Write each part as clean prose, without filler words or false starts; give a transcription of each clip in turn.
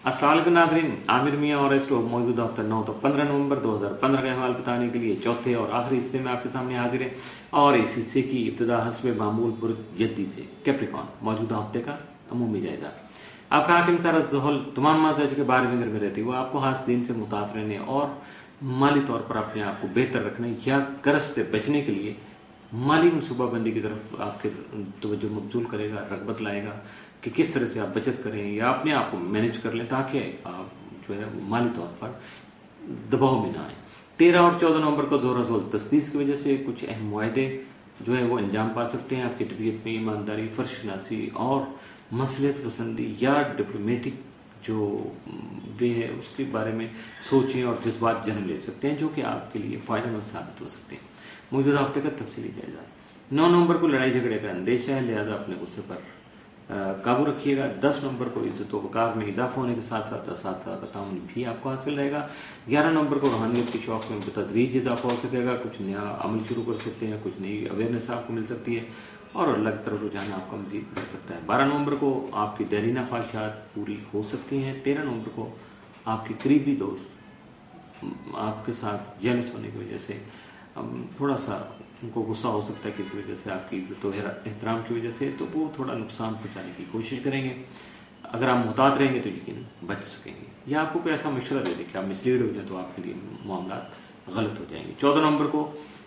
अस्सलाम वालेकुम नाज़रीन, आमिर मियां और एस्ट्रो मौजूदा हफ्ता 9 तो 15 नवंबर 2015 का अहवाल बताने के लिए चौथे और आखिरी हिस्से में आपके सामने हाजिर है। और इस हिस्से की इब्तिदा हस्ब मामूल बुर्ज जद्दी से कैप्रिकॉर्न मौजूदा हफ्ते का अमूमी जायजा। आपका हाकिम सारा ज़ोहल तमाम माज़ाज के बारे में घर में रहती है, वो आपको हास दिन से मुताफ़ रहने और माली तौर पर अपने आप को बेहतर रखने या कर्ज से बचने के लिए माली मनसूबाबंदी की तरफ आपके तवज्जो मबजूल करेगा, रगबत लाएगा कि किस तरह से आप बचत करें या अपने आप को मैनेज कर लें ताकि आप जो है माली तौर पर दबाव में ना आए। 13 और 14 नवंबर को जोर जोर तस्दीस की वजह से कुछ अहम मुआहदे जो है वो अंजाम पा सकते हैं। आपकी तबीयत में ईमानदारी, फर्शनासी और मसलियत पसंदी या डिप्लोमेटिक जो वे है उसके बारे में सोचें और जज्बात जन्म ले सकते हैं जो कि आपके लिए फ़ायदेमंद साबित हो सकते हैं। मौजूदा हफ्ते का तफसीली जायजा। 9 नवंबर को लड़ाई झगड़े का अंदेशा है, लिहाजा अपने गुस्से पर काबू रखिएगा। 10 नवंबर को इज्जत व वक़ार में इजाफा होने के साथ साथ असातिज़ा का ताउन भी आपको हासिल रहेगा। 11 नवंबर को रूहानियत के शौक में बतदरीज इजाफा हो सकेगा, कुछ नया अमल शुरू कर सकते हैं, कुछ नई अवेयरनेस आपको मिल सकती है और अल्लाह की तरफ रुझान आपका मजीद बढ़ सकता है। 12 नवंबर को आपकी देरीना ख्वाहिशात पूरी हो सकती हैं। 13 नवंबर को आपके करीबी दोस्त आपके साथ जेलस होने की वजह से थोड़ा सा उनको गुस्सा हो सकता है किसी वजह से, आपकी इज्जत और एहतराम की वजह से, तो वो थोड़ा नुकसान पहुंचाने की कोशिश करेंगे। अगर आप मुहतात रहेंगे तो यकीन बच सकेंगे। या आपको कोई ऐसा मशवरा दे दे कि आप मिसलीड हो जाए तो आपके लिए मामला गलत हो जाएंगे। 14 नवंबर को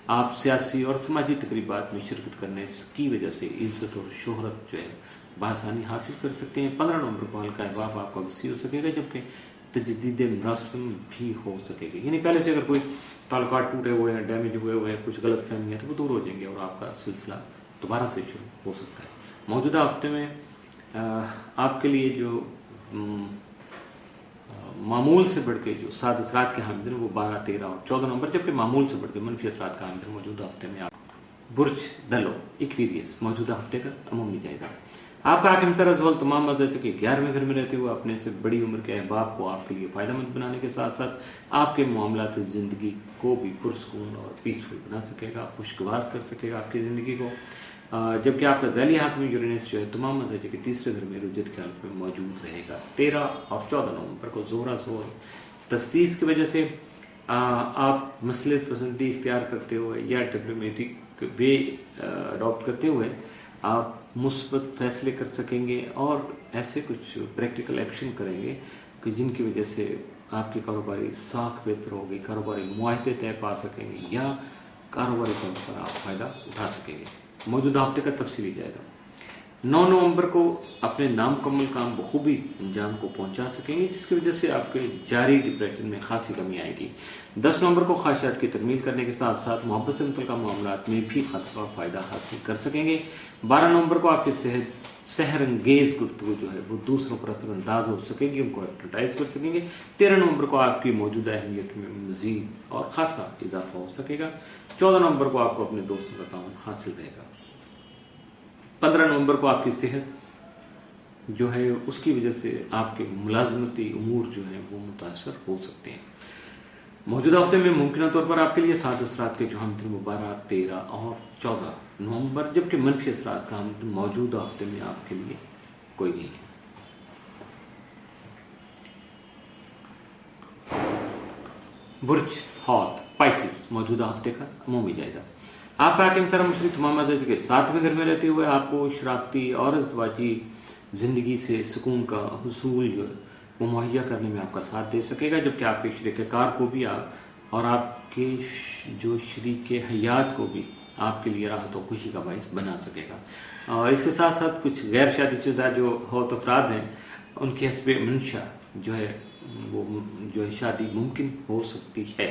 आप सियासी और समाजी तकरीबात में शिरकत करने की वजह से इज्जत और शोहरत जो है बआसानी हासिल कर सकते हैं। 15 नवंबर को हल्का अहबाब आपका वसी हो सकेगा, जबकि तजदीद मरसम भी हो सकेगी, यानी पहले से अगर कोई ताल्लुकात टूटे हुए हैं, डैमेज हुए हुए हैं, कुछ गलत फहमी है तो वो दूर हो जाएंगे और आपका सिलसिला दोबारा से शुरू हो सकता है। मौजूदा हफ्ते में आपके लिए जो मामूल से बढ़ के जो साद असरात के हामिद हैं वो 12, 13 और 14 नवंबर, जबकि मामूल से बढ़ के मनफी असरात का हामिद मौजूदा हफ्ते में बुर्ज दलो इक्वेरियस मौजूदा हफ्ते का अमूमी जायजा। आपका हाकिम तरज़ तमाम मदद के 11वें घर में रहते हुए अपने से बड़ी उम्र के अहबाब को आपके लिए फ़ायदेमंद बनाने के साथ साथ आपके मामलात ज़िंदगी को भी पुरसकून और पीसफुल बना सकेगा, खुशगवार कर सकेगा आपकी ज़िंदगी को। जबकि आपका ज़ैली हाकिम यूरेनस जो है तमाम मदद के तीसरे घर में रुजत के हालत में मौजूद रहेगा। 13 और 14 नवंबर को ज़ोरा ज़ोर तस्दीस की वजह से आप मसलियत पसंदी इख्तियार करते हुए या डिप्लोमेटिक वे अडॉप्ट करते हुए आप मुस्बत फैसले कर सकेंगे और ऐसे कुछ प्रैक्टिकल एक्शन करेंगे कि जिनकी वजह से आपकी कारोबारी साख बेहतर होगी, कारोबारी मुआहदे तय पा सकेंगे या कारोबारी तौर पर आप फ़ायदा उठा सकेंगे। मौजूदा हफ्ते का तफसीली जाएगा। 9 नवंबर को अपने नामुकम्मल काम बखूबी अंजाम को पहुंचा सकेंगे, जिसकी वजह से आपके जारी डिप्रेशन में खासी कमी आएगी। 10 नवंबर को ख्वाहिशात की तकमील करने के साथ साथ मोहब्बत से मुतल्लिक़ मामलात में भी खासा फ़ायदा हासिल कर सकेंगे। 12 नवंबर को आपकी सहरंगेज गुफ्तगू जो है वो दूसरों पर असरअंदाज हो सकेगी, उनको एडवर्टाइज कर सकेंगे। 13 नवंबर को आपकी मौजूदा अहमियत में मजीद और खासा इजाफा हो सकेगा। 14 नवंबर को आपको अपने दोस्तों का ताउन हासिल रहेगा। 15 नवंबर को आपकी सेहत जो है उसकी वजह से आपके मुलाजमती उमूर जो है वो मुतासर हो सकते हैं। मौजूदा हफ्ते में मुमकिन तौर पर आपके लिए सात असरात के जो हमद मुबारक 13 और 14 नवंबर, जबकि मनफी असरात का हमद मौजूदा हफ्ते में आपके लिए कोई नहीं है। बुर्ज हौत पाइसिस मौजूदा हफ्ते का अमूमी जायजा। आपका हाकिम सर मुशरिक तमाम के 7वें घर में रहते हुए आपको शराकती और अज़दवाजी जिंदगी से सुकून का हुसूल जो है वो मुहैया करने में आपका साथ दे सकेगा, जबकि आपके शरीक-ए-कार को भी आप और आपके जो शरीक हयात को भी आपके लिए राहत और खुशी का बाइस बना सकेगा। और इसके साथ साथ कुछ गैर शादीशुदा जो हौत अफराद हैं उनकी हस्बे मंशा जो है वो जो है शादी मुमकिन हो सकती है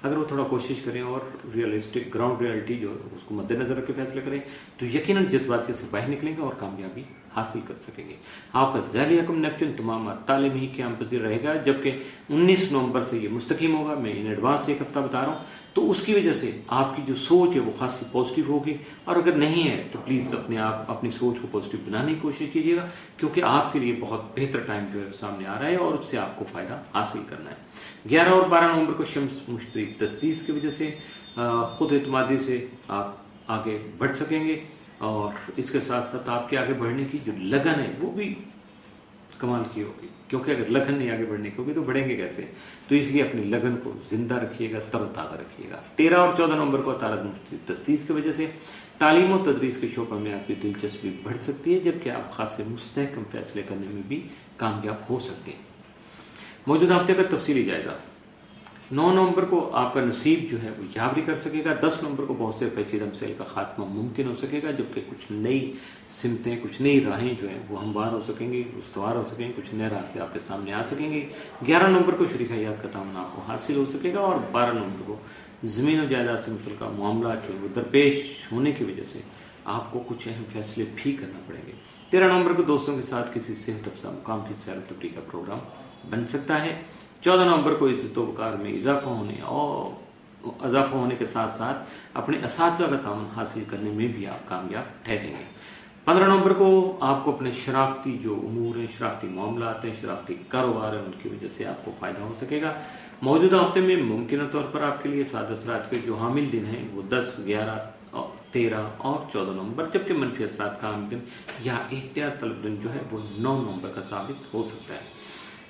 अगर वो थोड़ा कोशिश करें और रियलिस्टिक ग्राउंड रियलिटी जो उसको मद्देनजर रख के फैसले करें तो यकीनन जज्बात से बाहर निकलेंगे और कामयाबी हासिल कर सकेंगे। आपका ज़ैली हुक्म नेपच्यून तमाम तालीम ही क़याम पज़ीर रहेगा, जबकि 19 नवंबर से ये मुस्तकीम होगा। मैं इन एडवांस एक हफ्ता बता रहा हूँ, तो उसकी वजह से आपकी जो सोच है वो खासी पॉजिटिव होगी। और अगर नहीं है तो प्लीज़ अपनी सोच को पॉजिटिव बनाने की कोशिश कीजिएगा, क्योंकि आपके लिए बहुत बेहतर टाइम जो है सामने आ रहा है और उससे आपको फ़ायदा हासिल करना है। 11 और 12 नवंबर को शम्स मुश्तरक तस्दीस की वजह से खुद एतमादी से आप आगे बढ़ सकेंगे और इसके साथ साथ आपके आगे बढ़ने की जो लगन है वो भी कमाल की होगी, क्योंकि अगर लगन नहीं आगे बढ़ने की होगी तो बढ़ेंगे कैसे। तो इसलिए अपनी लगन को जिंदा रखिएगा, तरोताज़ा रखिएगा। 13 और 14 नवंबर को तारक तस्दीस की वजह से तालीम और तदरीस के शोबे में आपकी दिलचस्पी बढ़ सकती है, जबकि आप खासे मुस्तहकम फैसले करने में भी कामयाब हो सकते हैं। मौजूदा हफ्ते का तफसीली जायजा। 9 नवंबर को आपका नसीब जो है वो जावरी कर सकेगा। 10 नवंबर को बहुत से पेचीदा मसैल का खात्मा मुमकिन हो सकेगा, जबकि कुछ नई सिमतें, कुछ नई राहें जो हैं वो हमवार हो सकेंगी, उस्तवार हो सकेंगी, कुछ नए रास्ते आपके सामने आ सकेंगे। 11 नवंबर को शरीक हयात का ताउन आपको हासिल हो सकेगा और 12 नवंबर को ज़मीन और जायदाद से मुतल्लिक़ मामला जो वो दरपेश होने की वजह से आपको कुछ अहम फैसले भी करना पड़ेंगे। 13 नवंबर को दोस्तों के साथ किसी सेहत अफ़ज़ा मुकाम की सैर तफरीह का प्रोग्राम बन सकता है। 14 नवंबर को इज़्ज़त व वक़ार में इजाफा होने के साथ साथ अपने असातिज़ा का ताउन हासिल करने में भी आप कामयाब ठहरेंगे। 15 नवंबर को आपको अपने शराफती जो उमूर हैं, शराफती मामलात हैं, शराफती कारोबार हैं, उनकी वजह से आपको फ़ायदा हो सकेगा। मौजूदा हफ्ते में मुमकिन तौर पर आपके लिए साद असरात के जो हामिल दिन हैं वो 10, 11, 13 और 14 नवंबर, जबकि मनफी असरात का हामिल दिन या एहतियात तलब दिन जो है वो 9 नवंबर का साबित हो सकता है।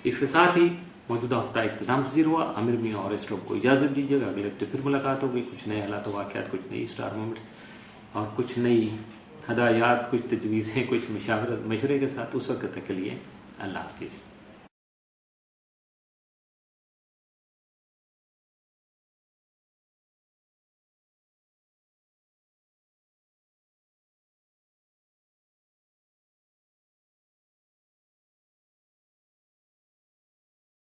इसके साथ ही मौजूदा हफ्ता इख्तिताम पसीर हुआ। आमिर मियां और स्टॉप को इजाज़त दीजिएगा। अगले हफ्ते फिर मुलाकात होगी। कुछ नए हालात वाक़यात, कुछ नई स्टार मोमेंट्स और कुछ नई हदायत, कुछ तजवीज़ें, कुछ मशवरे के साथ। उस वक्त तक के लिए अल्लाह हाफिज़।